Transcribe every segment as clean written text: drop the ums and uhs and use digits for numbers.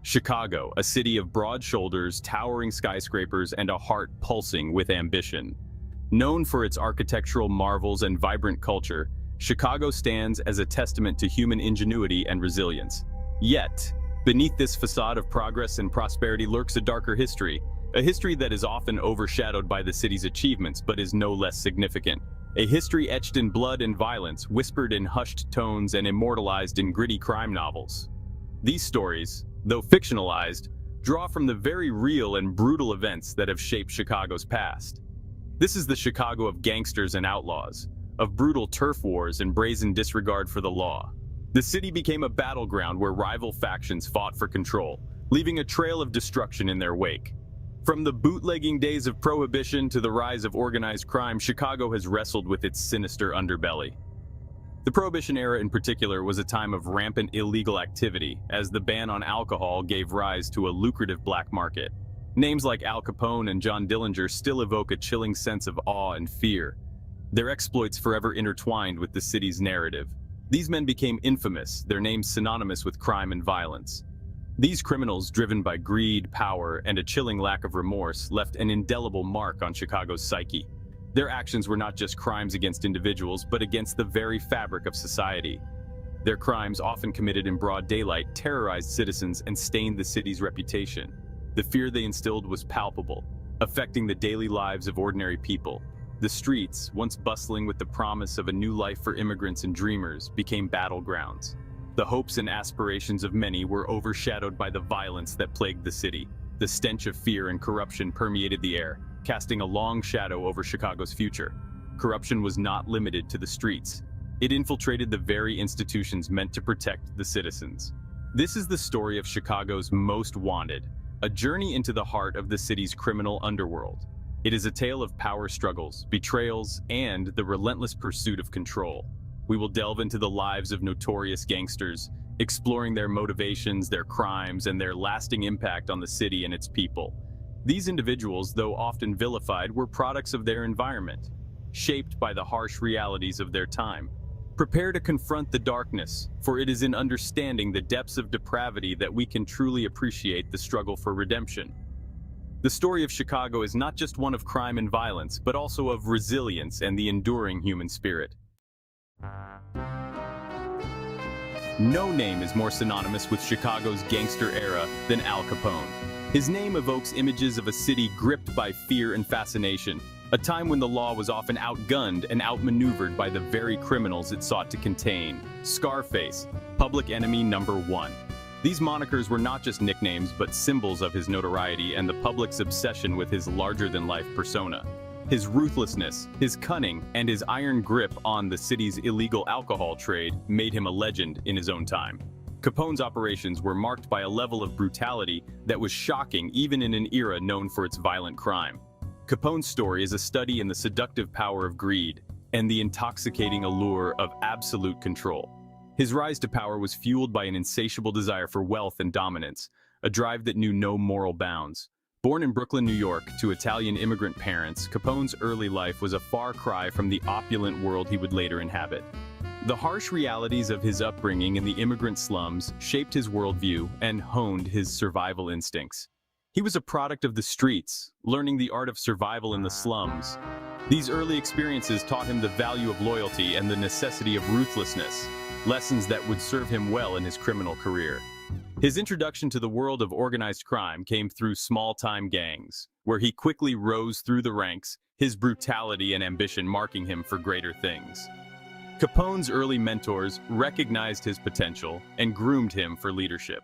Chicago, a city of broad shoulders, towering skyscrapers, and a heart pulsing with ambition. Known for its architectural marvels and vibrant culture, Chicago stands as a testament to human ingenuity and resilience. Yet, beneath this facade of progress and prosperity lurks a darker history, a history that is often overshadowed by the city's achievements but is no less significant. A history etched in blood and violence, whispered in hushed tones, and immortalized in gritty crime novels. These stories, though fictionalized, draw from the very real and brutal events that have shaped Chicago's past. This is the Chicago of gangsters and outlaws, of brutal turf wars and brazen disregard for the law. The city became a battleground where rival factions fought for control, leaving a trail of destruction in their wake. From the bootlegging days of Prohibition to the rise of organized crime, Chicago has wrestled with its sinister underbelly. The Prohibition era in particular was a time of rampant illegal activity, as the ban on alcohol gave rise to a lucrative black market. Names like Al Capone and John Dillinger still evoke a chilling sense of awe and fear, their exploits forever intertwined with the city's narrative. These men became infamous, their names synonymous with crime and violence. These criminals, driven by greed, power, and a chilling lack of remorse, left an indelible mark on Chicago's psyche. Their actions were not just crimes against individuals, but against the very fabric of society. Their crimes, often committed in broad daylight, terrorized citizens and stained the city's reputation. The fear they instilled was palpable, affecting the daily lives of ordinary people. The streets, once bustling with the promise of a new life for immigrants and dreamers, became battlegrounds. The hopes and aspirations of many were overshadowed by the violence that plagued the city. The stench of fear and corruption permeated the air, casting a long shadow over Chicago's future. Corruption was not limited to the streets. It infiltrated the very institutions meant to protect the citizens. This is the story of Chicago's Most Wanted, a journey into the heart of the city's criminal underworld. It is a tale of power struggles, betrayals, and the relentless pursuit of control. We will delve into the lives of notorious gangsters, exploring their motivations, their crimes, and their lasting impact on the city and its people. These individuals, though often vilified, were products of their environment, shaped by the harsh realities of their time. Prepare to confront the darkness, for it is in understanding the depths of depravity that we can truly appreciate the struggle for redemption. The story of Chicago is not just one of crime and violence, but also of resilience and the enduring human spirit. No name is more synonymous with Chicago's gangster era than Al Capone. His name evokes images of a city gripped by fear and fascination, a time when the law was often outgunned and outmaneuvered by the very criminals it sought to contain. Scarface, public enemy number one. These monikers were not just nicknames, but symbols of his notoriety and the public's obsession with his larger-than-life persona. His ruthlessness, his cunning, and his iron grip on the city's illegal alcohol trade made him a legend in his own time. Capone's operations were marked by a level of brutality that was shocking even in an era known for its violent crime. Capone's story is a study in the seductive power of greed and the intoxicating allure of absolute control. His rise to power was fueled by an insatiable desire for wealth and dominance, a drive that knew no moral bounds. Born in Brooklyn, New York, to Italian immigrant parents, Capone's early life was a far cry from the opulent world he would later inhabit. The harsh realities of his upbringing in the immigrant slums shaped his worldview and honed his survival instincts. He was a product of the streets, learning the art of survival in the slums. These early experiences taught him the value of loyalty and the necessity of ruthlessness, lessons that would serve him well in his criminal career. His introduction to the world of organized crime came through small-time gangs, where he quickly rose through the ranks, his brutality and ambition marking him for greater things. Capone's early mentors recognized his potential and groomed him for leadership.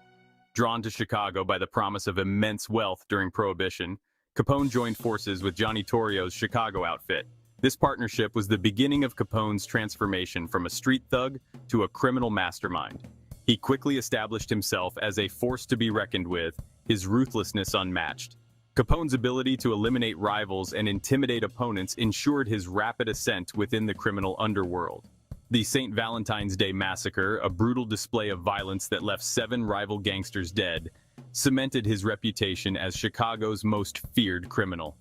Drawn to Chicago by the promise of immense wealth during Prohibition, Capone joined forces with Johnny Torrio's Chicago outfit. This partnership was the beginning of Capone's transformation from a street thug to a criminal mastermind. He quickly established himself as a force to be reckoned with, his ruthlessness unmatched. Capone's ability to eliminate rivals and intimidate opponents ensured his rapid ascent within the criminal underworld. The St. Valentine's Day Massacre, a brutal display of violence that left 7 rival gangsters dead, cemented his reputation as Chicago's most feared criminal.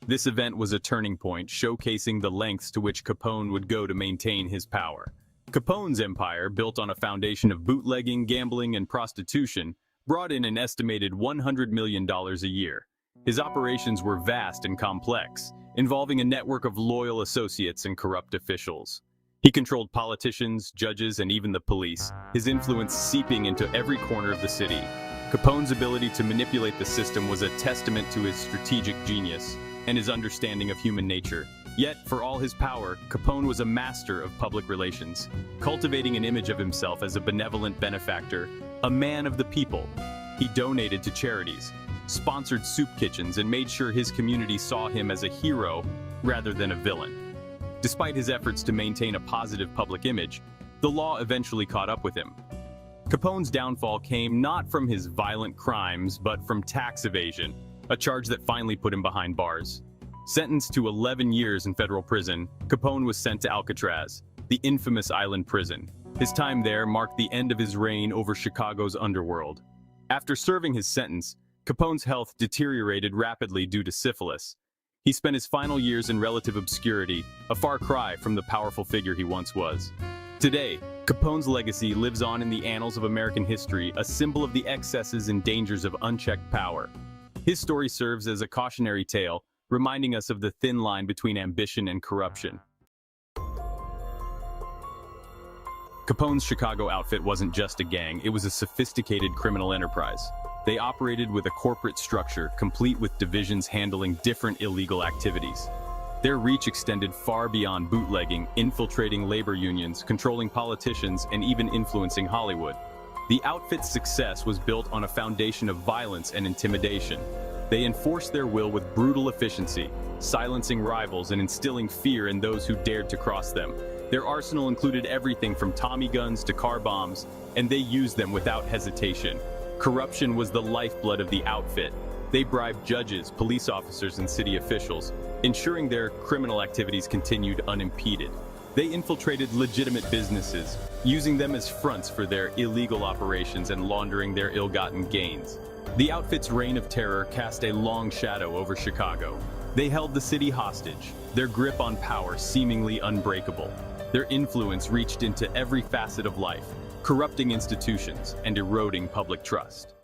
This event was a turning point, showcasing the lengths to which Capone would go to maintain his power. Capone's empire, built on a foundation of bootlegging, gambling, and prostitution, brought in an estimated $100 million a year. His operations were vast and complex, involving a network of loyal associates and corrupt officials. He controlled politicians, judges, and even the police, his influence seeping into every corner of the city. Capone's ability to manipulate the system was a testament to his strategic genius and his understanding of human nature. Yet, for all his power, Capone was a master of public relations, cultivating an image of himself as a benevolent benefactor, a man of the people. He donated to charities, sponsored soup kitchens, and made sure his community saw him as a hero rather than a villain. Despite his efforts to maintain a positive public image, the law eventually caught up with him. Capone's downfall came not from his violent crimes, but from tax evasion, a charge that finally put him behind bars. Sentenced to 11 years in federal prison, Capone was sent to Alcatraz, the infamous island prison. His time there marked the end of his reign over Chicago's underworld. After serving his sentence, Capone's health deteriorated rapidly due to syphilis. He spent his final years in relative obscurity, a far cry from the powerful figure he once was. Today, Capone's legacy lives on in the annals of American history, a symbol of the excesses and dangers of unchecked power. His story serves as a cautionary tale, reminding us of the thin line between ambition and corruption. Capone's Chicago outfit wasn't just a gang, it was a sophisticated criminal enterprise. They operated with a corporate structure, complete with divisions handling different illegal activities. Their reach extended far beyond bootlegging, infiltrating labor unions, controlling politicians, and even influencing Hollywood. The outfit's success was built on a foundation of violence and intimidation. They enforced their will with brutal efficiency, silencing rivals and instilling fear in those who dared to cross them. Their arsenal included everything from Tommy guns to car bombs, and they used them without hesitation. Corruption was the lifeblood of the outfit. They bribed judges, police officers, and city officials, ensuring their criminal activities continued unimpeded. They infiltrated legitimate businesses, using them as fronts for their illegal operations and laundering their ill-gotten gains. The outfit's reign of terror cast a long shadow over Chicago. They held the city hostage, their grip on power seemingly unbreakable. Their influence reached into every facet of life, corrupting institutions and eroding public trust.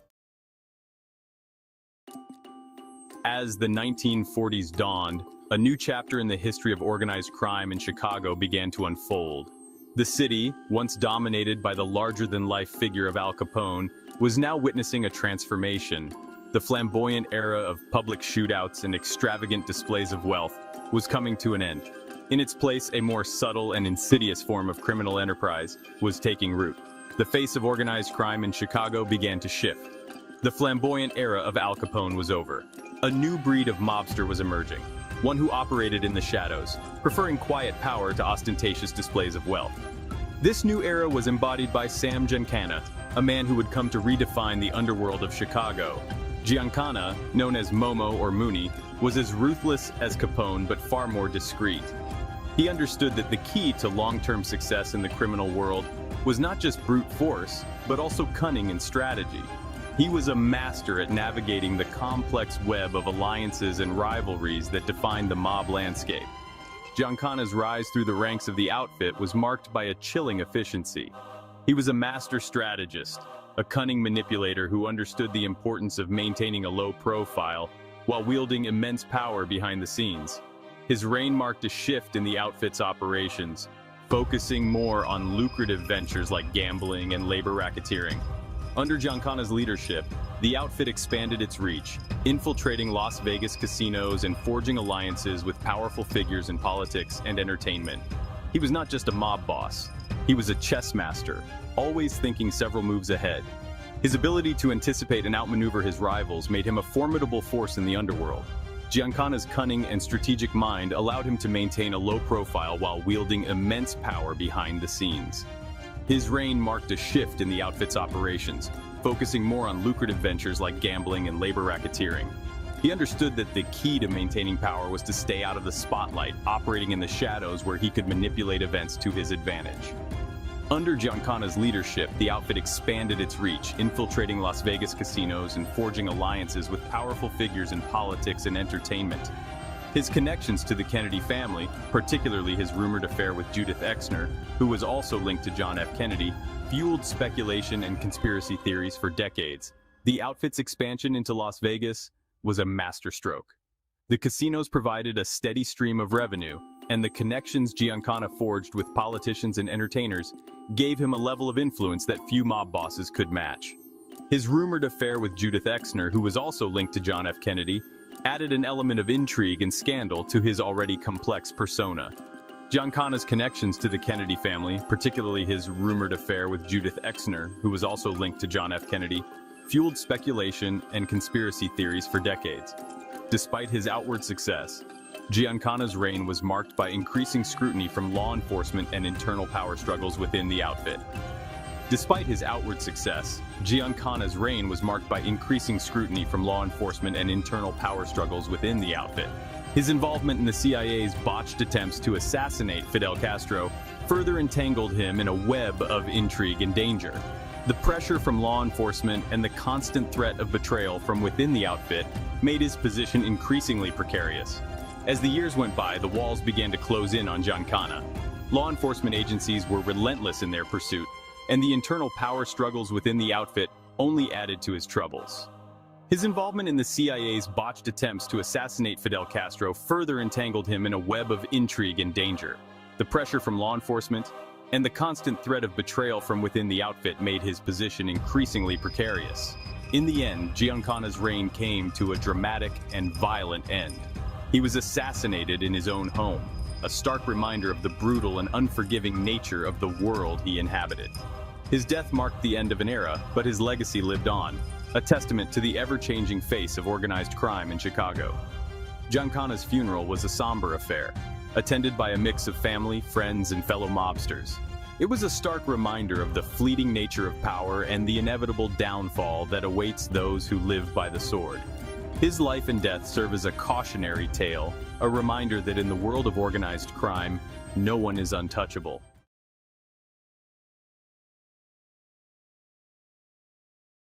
As the 1940s dawned, a new chapter in the history of organized crime in Chicago began to unfold. The city, once dominated by the larger-than-life figure of Al Capone, was now witnessing a transformation. The flamboyant era of public shootouts and extravagant displays of wealth was coming to an end. In its place, a more subtle and insidious form of criminal enterprise was taking root. The face of organized crime in Chicago began to shift. The flamboyant era of Al Capone was over. A new breed of mobster was emerging, one who operated in the shadows, preferring quiet power to ostentatious displays of wealth. This new era was embodied by Sam Giancana, a man who would come to redefine the underworld of Chicago. Giancana, known as Momo or Mooney, was as ruthless as Capone but far more discreet. He understood that the key to long-term success in the criminal world was not just brute force, but also cunning and strategy. He was a master at navigating the complex web of alliances and rivalries that defined the mob landscape. Giancana's rise through the ranks of the outfit was marked by a chilling efficiency. He was a master strategist, a cunning manipulator who understood the importance of maintaining a low profile while wielding immense power behind the scenes. His reign marked a shift in the outfit's operations, focusing more on lucrative ventures like gambling and labor racketeering. Under Giancana's leadership, the outfit expanded its reach, infiltrating Las Vegas casinos and forging alliances with powerful figures in politics and entertainment. He was not just a mob boss, he was a chess master, always thinking several moves ahead. His ability to anticipate and outmaneuver his rivals made him a formidable force in the underworld. Giancana's cunning and strategic mind allowed him to maintain a low profile while wielding immense power behind the scenes. His reign marked a shift in the outfit's operations, focusing more on lucrative ventures like gambling and labor racketeering. He understood that the key to maintaining power was to stay out of the spotlight, operating in the shadows where he could manipulate events to his advantage. Under Giancana's leadership, the outfit expanded its reach, infiltrating Las Vegas casinos and forging alliances with powerful figures in politics and entertainment. His connections to the Kennedy family, particularly his rumored affair with Judith Exner, who was also linked to John F. Kennedy, fueled speculation and conspiracy theories for decades. The outfit's expansion into Las Vegas was a masterstroke. The casinos provided a steady stream of revenue, and the connections Giancana forged with politicians and entertainers gave him a level of influence that few mob bosses could match. His rumored affair with Judith Exner, who was also linked to John F. Kennedy, added an element of intrigue and scandal to his already complex persona. Giancana's connections to the Kennedy family, particularly his rumored affair with Judith Exner, who was also linked to John F. Kennedy, fueled speculation and conspiracy theories for decades. Despite his outward success, Giancana's reign was marked by increasing scrutiny from law enforcement and internal power struggles within the outfit. Despite his outward success, Giancana's reign was marked by increasing scrutiny from law enforcement and internal power struggles within the outfit. His involvement in the CIA's botched attempts to assassinate Fidel Castro further entangled him in a web of intrigue and danger. The pressure from law enforcement and the constant threat of betrayal from within the outfit made his position increasingly precarious. As the years went by, the walls began to close in on Giancana. Law enforcement agencies were relentless in their pursuit, and the internal power struggles within the outfit only added to his troubles. His involvement in the CIA's botched attempts to assassinate Fidel Castro further entangled him in a web of intrigue and danger. The pressure from law enforcement and the constant threat of betrayal from within the outfit made his position increasingly precarious. In the end, Giancana's reign came to a dramatic and violent end. He was assassinated in his own home, a stark reminder of the brutal and unforgiving nature of the world he inhabited. His death marked the end of an era, but his legacy lived on, a testament to the ever-changing face of organized crime in Chicago. Giancana's funeral was a somber affair, attended by a mix of family, friends, and fellow mobsters. It was a stark reminder of the fleeting nature of power and the inevitable downfall that awaits those who live by the sword. His life and death serve as a cautionary tale, a reminder that in the world of organized crime, no one is untouchable.